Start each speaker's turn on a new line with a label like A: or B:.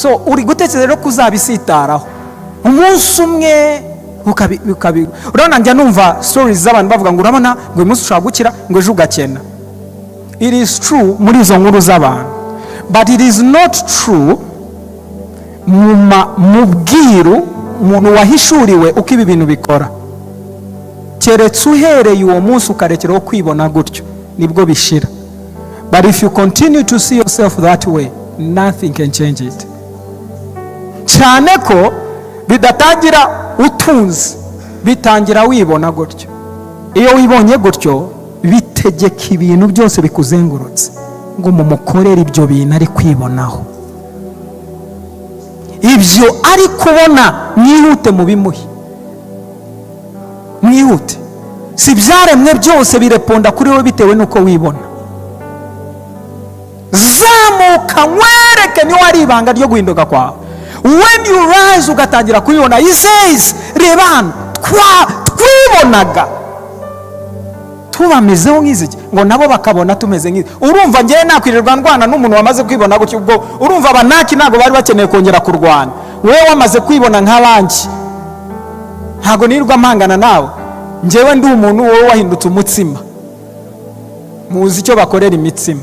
A: So uri gutekereza rero kuzabisitaraho umunsi umwe urabona njya numva stories z'abantu bavuga ngo urabona ngo uyu munsi ushobora gukira ngo ejo ugakena. It is true muri izo nkuru z'abantu, but it is not true mu bwiru umuntu wahishuriwe uko ibi bintu bikora. Keretse uhereye uwo munsi ukarekeraho kwibona gutyo nibwo bishira. But if you continue to see yourself that way, nothing can change it. Cyane ko bidatangira utunzi, bitangira wibona gutyo. Iyo wibonye gutyo bitegeka ibintu byose bikuzengurutse ngo mumukorere ibyo bintu ari kwibonaho. Ibyo ari kubona mwihute mu bimuhi, mwihute. Si byaremwe byose bireponda kuri wowe bitewe nuko wibona. Zamuka mwereke ni wari ibanga ryo guhinduka kwawe. When you rise ugatangira kubibona, he says rebana twibonaga tubamezeho nk'iziki ngo nabo bakabona tumeze nk'izi. Urumva ngiye nakwirirwa ndwana n'umuntu wamaze kwibona gutyo, ubwo urumva abanaki ntago bari bakeneye kongera kurwana. Wewe wamaze kwibona nk'abandi ntago nirwa mpangana nawe. Njewe ndi umuntu wowe wahindutse umutsima. Muzi icyo bakorera imitsima.